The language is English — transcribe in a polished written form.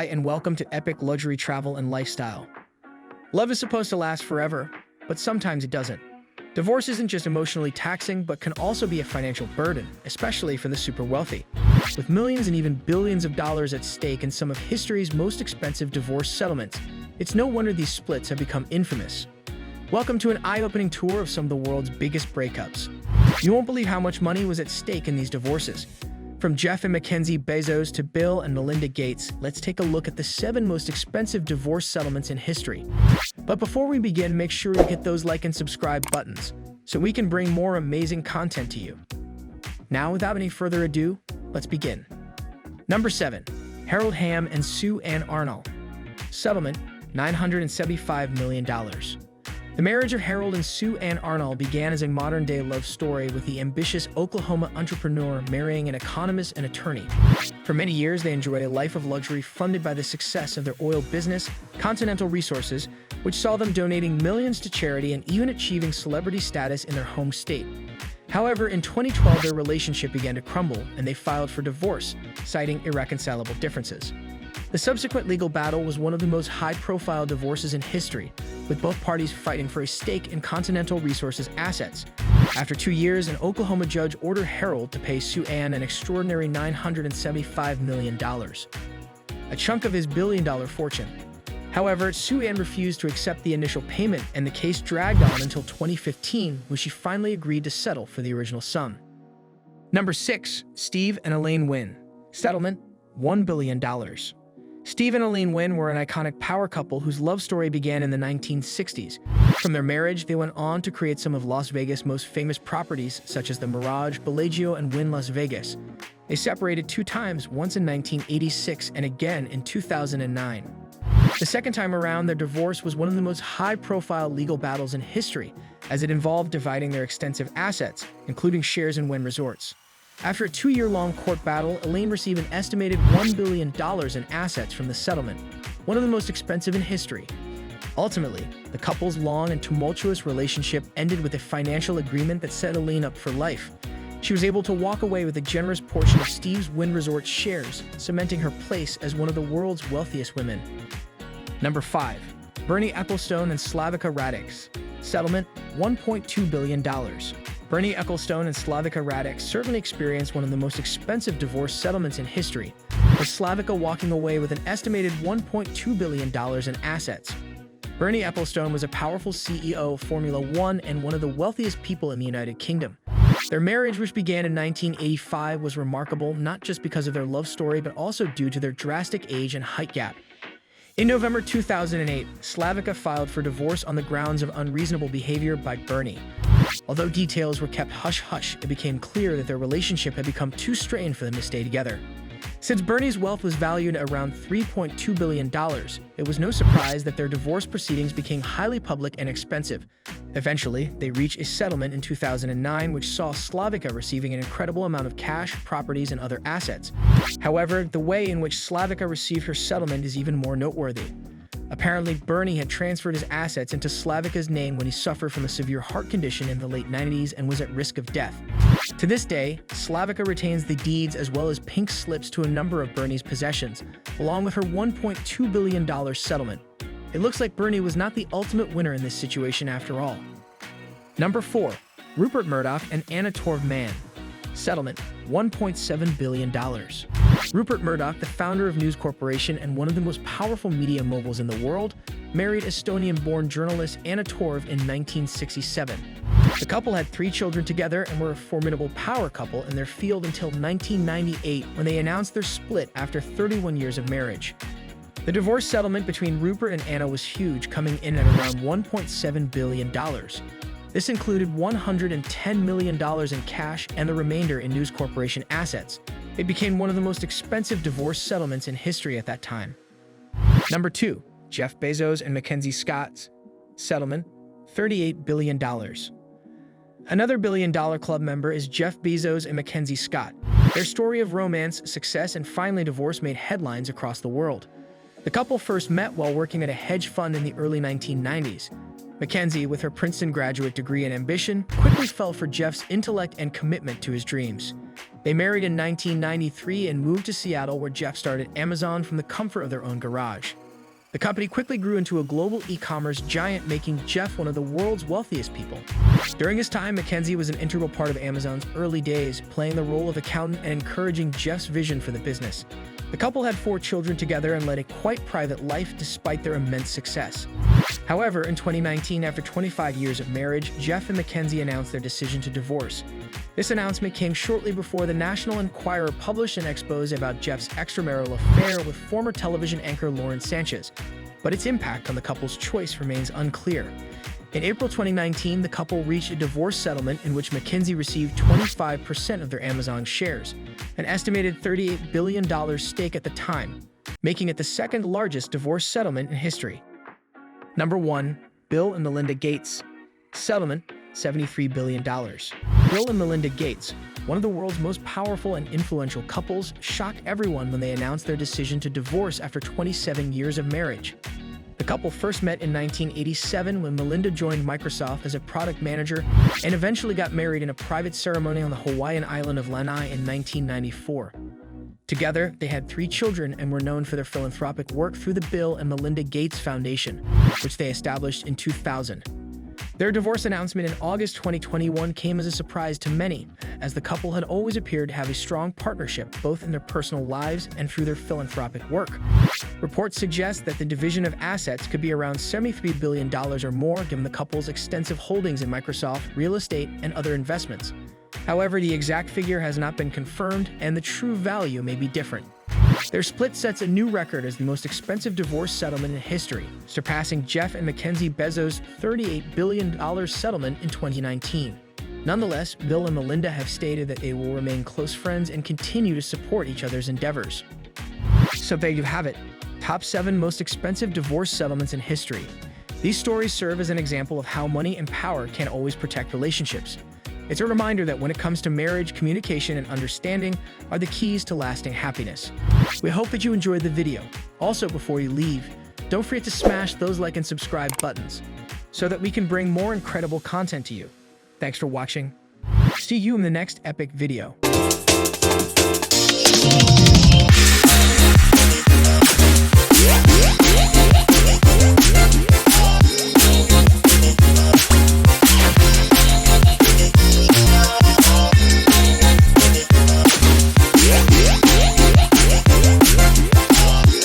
Hi, and welcome to Epic Luxury Travel and Lifestyle. Love is supposed to last forever, but sometimes it doesn't. Divorce isn't just emotionally taxing, but can also be a financial burden, especially for the super wealthy. With millions and even billions of dollars at stake in some of history's most expensive divorce settlements, it's no wonder these splits have become infamous. Welcome to an eye-opening tour of some of the world's biggest breakups. You won't believe how much money was at stake in these divorces. From Jeff and MacKenzie Bezos to Bill and Melinda Gates, let's take a look at the 7 most expensive divorce settlements in history. But before we begin, make sure you hit those like and subscribe buttons so we can bring more amazing content to you. Now, without any further ado, let's begin. Number 7. Harold Hamm and Sue Ann Arnall. Settlement, $975 million. The marriage of Harold and Sue Ann Arnall began as a modern-day love story with the ambitious Oklahoma entrepreneur marrying an economist and attorney. For many years, they enjoyed a life of luxury funded by the success of their oil business, Continental Resources, which saw them donating millions to charity and even achieving celebrity status in their home state. However, in 2012, their relationship began to crumble, and they filed for divorce, citing irreconcilable differences. The subsequent legal battle was one of the most high-profile divorces in history, with both parties fighting for a stake in Continental Resources assets. After 2 years, an Oklahoma judge ordered Harold to pay Sue Ann an extraordinary $975 million, a chunk of his billion-dollar fortune. However, Sue Ann refused to accept the initial payment, and the case dragged on until 2015, when she finally agreed to settle for the original sum. Number 6. Steve and Elaine Wynn. Settlement, $1 billion. Steve and Elaine Wynn were an iconic power couple whose love story began in the 1960s. From their marriage, they went on to create some of Las Vegas' most famous properties, such as the Mirage, Bellagio, and Wynn Las Vegas. They separated 2 times, once in 1986 and again in 2009. The second time around, their divorce was one of the most high-profile legal battles in history, as it involved dividing their extensive assets, including shares in Wynn Resorts. After a 2-year-long court battle, Elaine received an estimated $1 billion in assets from the settlement, one of the most expensive in history. Ultimately, the couple's long and tumultuous relationship ended with a financial agreement that set Elaine up for life. She was able to walk away with a generous portion of Steve's Wynn Resort shares, cementing her place as one of the world's wealthiest women. Number 5. Bernie Ecclestone and Slavio Radic. Settlement, $1.2 billion. Bernie Ecclestone and Slavio Radic certainly experienced one of the most expensive divorce settlements in history, with Slavio walking away with an estimated $1.2 billion in assets. Bernie Ecclestone was a powerful CEO of Formula One and one of the wealthiest people in the United Kingdom. Their marriage, which began in 1985, was remarkable not just because of their love story, but also due to their drastic age and height gap. In November 2008, Slavio filed for divorce on the grounds of unreasonable behavior by Bernie. Although details were kept hush-hush, it became clear that their relationship had become too strained for them to stay together. Since Bernie's wealth was valued at around $3.2 billion, it was no surprise that their divorce proceedings became highly public and expensive. Eventually, they reached a settlement in 2009, which saw Slavio receiving an incredible amount of cash, properties, and other assets. However, the way in which Slavio received her settlement is even more noteworthy. Apparently, Bernie had transferred his assets into Slavio's name when he suffered from a severe heart condition in the late 90s and was at risk of death. To this day, Slavio retains the deeds as well as pink slips to a number of Bernie's possessions, along with her $1.2 billion settlement. It looks like Bernie was not the ultimate winner in this situation after all. Number 4. Rupert Murdoch and Torv Mann. Settlement, $1.7 billion. Rupert Murdoch, the founder of News Corporation and one of the most powerful media moguls in the world, married Estonian-born journalist Torv in 1967. The couple had 3 children together and were a formidable power couple in their field until 1998, when they announced their split after 31 years of marriage. The divorce settlement between Rupert and Anna was huge, coming in at around $1.7 billion. This included $110 million in cash and the remainder in News Corporation assets. It became one of the most expensive divorce settlements in history at that time. Number 2. Jeff Bezos and MacKenzie Scott's. Settlement, $38 billion. Another billion-dollar club member is Jeff Bezos and MacKenzie Scott. Their story of romance, success, and finally divorce made headlines across the world. The couple first met while working at a hedge fund in the early 1990s. MacKenzie, with her Princeton graduate degree and ambition, quickly fell for Jeff's intellect and commitment to his dreams. They married in 1993 and moved to Seattle, where Jeff started Amazon from the comfort of their own garage. The company quickly grew into a global e-commerce giant, making Jeff one of the world's wealthiest people. During his time, MacKenzie was an integral part of Amazon's early days, playing the role of accountant and encouraging Jeff's vision for the business. The couple had 4 children together and led a quite private life despite their immense success. However, in 2019, after 25 years of marriage, Jeff and MacKenzie announced their decision to divorce. This announcement came shortly before the National Enquirer published an expose about Jeff's extramarital affair with former television anchor Lauren Sanchez, but its impact on the couple's choice remains unclear. In April 2019, the couple reached a divorce settlement in which MacKenzie received 25% of their Amazon shares, an estimated $38 billion stake at the time, making it the second largest divorce settlement in history. Number 1. Bill and Melinda Gates. Settlement, $73 billion. Bill and Melinda Gates, one of the world's most powerful and influential couples, shocked everyone when they announced their decision to divorce after 27 years of marriage. The couple first met in 1987 when Melinda joined Microsoft as a product manager and eventually got married in a private ceremony on the Hawaiian island of Lanai in 1994. Together, they had 3 children and were known for their philanthropic work through the Bill and Melinda Gates Foundation, which they established in 2000. Their divorce announcement in August 2021 came as a surprise to many, as the couple had always appeared to have a strong partnership both in their personal lives and through their philanthropic work. Reports suggest that the division of assets could be around $73 billion or more, given the couple's extensive holdings in Microsoft, real estate, and other investments. However, the exact figure has not been confirmed, and the true value may be different. Their split sets a new record as the most expensive divorce settlement in history, surpassing Jeff and MacKenzie Bezos' $38 billion settlement in 2019. Nonetheless, Bill and Melinda have stated that they will remain close friends and continue to support each other's endeavors. So there you have it, top 7 most expensive divorce settlements in history. These stories serve as an example of how money and power can't always protect relationships. It's a reminder that when it comes to marriage, communication and understanding are the keys to lasting happiness. We hope that you enjoyed the video. Also, before you leave, don't forget to smash those like and subscribe buttons so that we can bring more incredible content to you. Thanks for watching. See you in the next epic video.